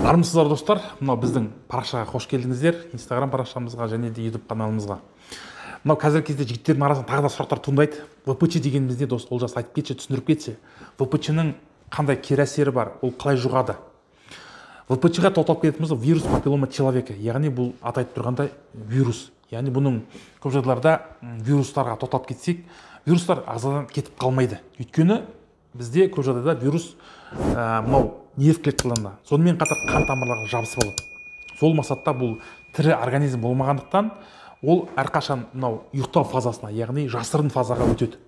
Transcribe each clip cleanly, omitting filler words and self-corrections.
Армысыздар достар, мынау біздің парақшаға қош келдіңіздер, Инстаграм парақшамызға және де YouTube каналымызға. Мынау қазіргі кезде жігіттердің арасында тағы да сұрақтар туындайды. ВПЧ дегеніміз не, дос? Олжас айтып кетші, түсіндіріп кетші. ВПЧ-ның қандай кері әсері бар, ол қалай жұғады? ВПЧ-ға тоқталып кететініміз вирус папиллома человека, яғни бұл атайтып тұрғандай вирус. Яғни бұның көп жағдайларда вирустарға тоқталып кетсек, вирустар ағзадан кетіп қалмайды. Өйткені бізде көп жағдайда вирус мынау нерв клеткаларына, сонымен қатар қан тамырларға жабысып алады. Сол мақсатта бұл тірі организм болмағандықтан ол әрқашан мынау ұйықтау фазасына, яғни жасырын фазаға өтеді.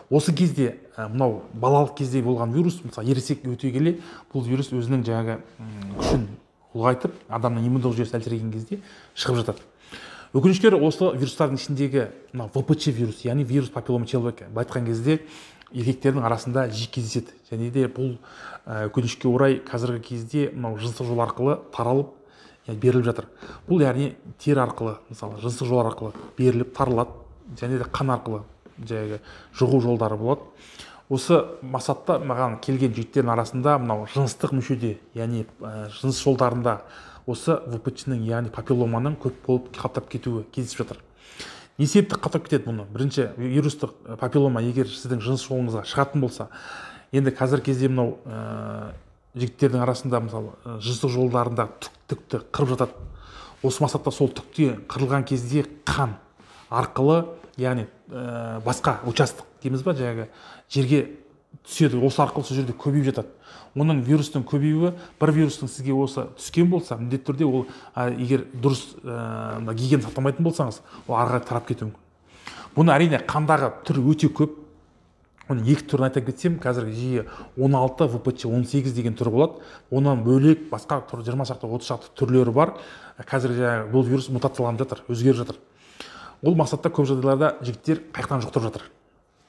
Осы кезде мынау балалық кезде болған вирус, мысалы ересек өте келе, бұл вирус өзінің жаңағы күшін ұлғайтып, адамның иммундық жүйесі әлсіреген кезде шығып жатады. Өкінішке орай осы вирустардың ішіндегі мынау ВПЧ вирус, яғни вирус папиллома человека, былай айтқан кезде еркектердің арасында жиі кездеседі. Және де бұл өкінішке орай қазіргі кезде мынау жыныстық жол арқылы таралып беріліп жатыр. Бұл яғни тері арқылы, мысалы жыныстық жол арқылы беріліп таралады, және де қан арқылы жаңағы жұғу жолдары болады. Осы мақсатта маған келген жігіттердің арасында мынау жыныстық мүшеде, яғни жыныс жолдарында осы ВПЧ-ның, яғни папилломаның көп болып қаптап кетуі кездесіп жатыр. Не себепті қаптап кетеді бұны? Бірінші, вирустық папиллома егер сіздің жыныс жолыңызға шығатын болса, енді қазір кезде мынау жігіттердің арасында мысалы жыныстық жолдарында түкті қырып жатады. Осы мақсатта сол түкте қырылған кезде қан арқылы, яғни басқа участок дейміз ба, жаңағы жерге түседі. Осы арқылы сол жерде көбейіп жатады. Оның вирустың көбеюі, бір вирустың сізге осы түскен болса, міндетті түрде ол егер дұрыс гигиена сақтамайтын болсаңыз, ол ары қарай тарап кетуі мүмкін. Бұны әрине қандағы түрі өте көп. Оның екі түрін айта кетсем, қазіргі жиі 16 ВПЧ 18 деген түрі болады. Онан бөлек басқа 20 шақты 30 шақты түрлері бар. Қазір бұл вирус мутацияланып жатыр, өзгеріп жатыр. Ол мақсатта көп жағдайларда жігіттер қайықтан жұқтырып жатыр.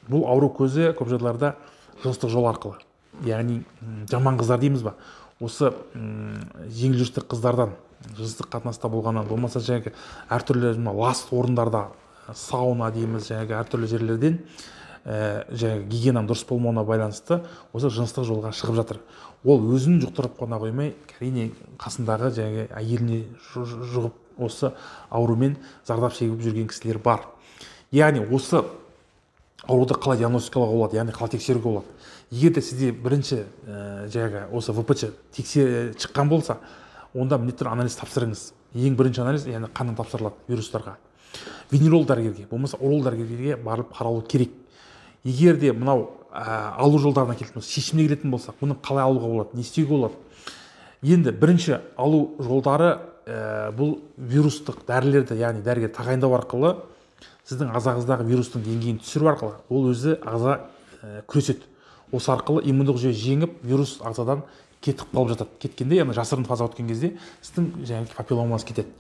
Бұл ауру көзі көп жағдайларда жыныстық жол арқылы, яғни жаман қыздар дейміз ба, осы жеңіл жүрісті қыздардан, жыныстық қатынаста болғаннан, болмаса жаңағы әртүрлі лас орындарда, сауна дейміз, жаңағы әртүрлі жерлерден жаңағы гигиенаның дұрыс болмауына байланысты осы жыныстық жолға шығып жатыр. Ол өзін жұқтырып қана қоймай, әрине қасындағы жаңағы әйеліне жұғып осы аурумен зардап шегіп жүрген кісілер бар. Яғни осы ауруды қалай диагностикалауға болады, яғни қалай тексеруге болады? Егер де сізде бірінші жаңағы осы ВПЧ шыққан болса, онда міндетті түрде анализ тапсырыңыз. Ең бірінші анализ, яғни қаннан тапсырылады вирустарға. Венеролог дәрігерге, болмаса уролог дәрігерге барып қаралу керек. Егер де мынау алу жолдарына келетін болса, шешіміне келетін болсақ, бұны қалай алуға болады, не істеуге болады? Енді бірінші алу жолдары бұл вирустық дәрілерді, яғни дәрігер тағайындау арқылы, сіздің ағзаңыздағы вирустың деңгейін түсіру арқылы, ол өзі ағза күреседі. Осы арқылы иммундық жүйе жеңіп, вирус ағзадан кетіп қалып жатады. Кеткенде, яғни жасырын фазаға өткен кезде сіздің жаңағы папилломаңыз кетеді.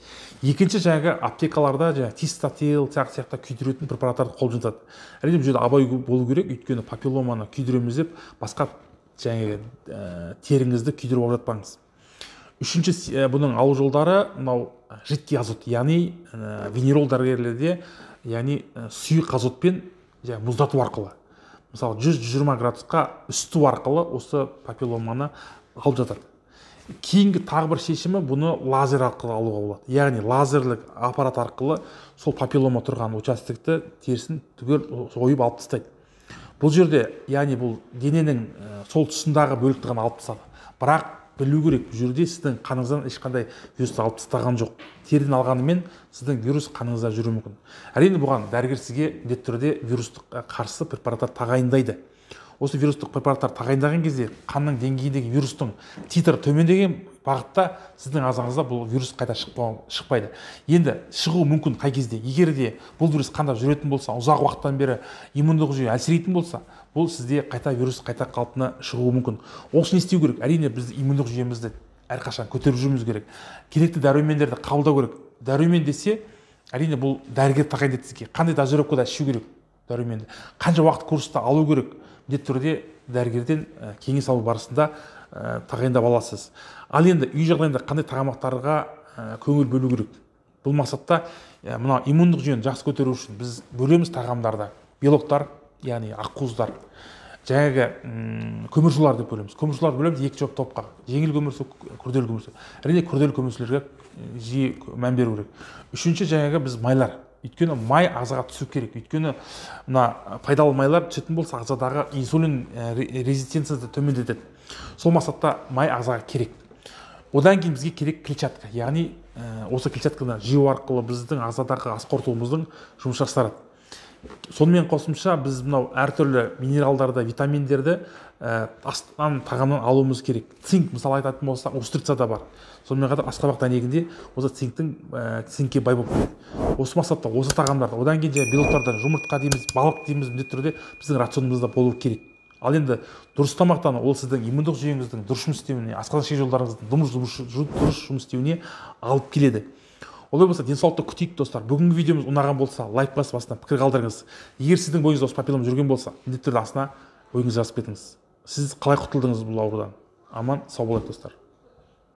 Екінші, жаңағы аптекаларда жаңағы тистатил сияқты күйдіретін препараттарды қолданып жатады. Әрине бұл жерде абай болу керек, өйткені папилломаны күйдіреміз деп басқа жаңағы теріңізді күйдіріп алып жатпаңыз. Үшінші, бұның алу жолдары мынау жидкий азот, яғни венеролог дәрігерлерде, яғни сұйық азотпен мұздату арқылы, мысалы 100-120 градусқа үсту арқылы осы папилломаны алып жатады. Кейінгі тағы бір шешімі, бұны лазер арқылы алуға болады. Яғни лазерлік аппарат арқылы сол папиллома тұрған участокты терісін түгел ойып алып тастайды. Бұл жерде, яғни бұл дененің сол тұсындағы бөлікті ғана алып тастады. Бірақ білу керек, бұл жерде сіздің қаныңыздан ешқандай вирусты алып тастаған жоқ. Теріден алғанымен сіздің вирус қаныңызда жүруі мүмкін. Әрине бұған дәрігер сізге міндетті түрде вирустық қарсы препараттар тағайындайды. Осы вирустық препараттар тағайындаған кезде қанның деңгейіндегі вирустың титрі төмендеген бағытта сіздің ағзаңызда бұл вирус қайта шықпайды. Енді шығуы мүмкін қай кезде? Егер де бұл вирус қанда жүретін болса, ұзақ уақыттан бері иммундық жүйе әлсірейтін болса, бұл сізде қайта вирус қайта қалпына шығуы мүмкін. Ол үшін не істеу керек? Әрине біз иммундық жүйемізді әрқашан көтеріп жүруіміз керек. Керекті дәрумендерді қабылдау керек. Дәрумен десе, әрине бұл дәрігер тағайындайды сізге. Қандай дозировкада ішу керек дәруменді? Қанша уақыт курста алу керек? Міндетті түрде дәрігерден кеңес алу барысында тағайындап аласыз. Ал енді үй жағдайында қандай тағамдарға көңіл бөлу керек? Бұл мақсатта мына иммундық жүйені жақсы көтеру үшін біз бөлеміз тағамдарда белоктар, яғни ақуыздар, жаңағы көмірсулар деп бөлеміз. Көмірсуларды бөлеміз екі жоп топқа: жеңіл көмірсу, күрделі көмірсу. Әрине күрделі көмірсулерге жиі мән беру керек. Үшінші жаңағы біз майлар. Өйткені май ағзаға түсу керек. Өйткені мына пайдалы майлар түсетін болса ағзадағы инсулин резистенцияны төмендетеді. Сол мақсатта май ағзаға керек. Одан кейін бізге керек клетчатка. Яғни осы клетчатканы жеу арқылы біздің ағзадағы ас қорытуымыздың жұмыс жасарады. Сонымен қосымша біз мынау әртүрлі минералдарды, витаминдерді астан тағамнан алуымыз керек. Цинк, мысалы айтатын болсақ, устрицада бар. Сонымен қатар асқабақ дәнегінде осы цинкке бай болып келеді. Осы мақсатта осы тағамдарды, одан кейін белоктардан, жұмыртқа дейміз, балық дейміз, міндетті түрде біздің рационымызда болу керек. Ал енді дұрыс тамақтану ол сіздің иммундық жүйеңіздің дұрыс жұмыс істеуіне, асқазан ішек жолдарыңыздың дұрыс жұмыс істеуіне алып келеді. Олай болса, денсаулықты күтейік достар. Бүгінгі видеомыз ұнаған болса, лайк басып астына пікір қалдырыңыз. Егер сіздің бойыңызда осы папиллом жүрген болса, міндетті түрде астына ойыңызды жазып кетіңіз. Сіз қалай құтылдыңыз бұл аурудан? Аман, сау болайық достар.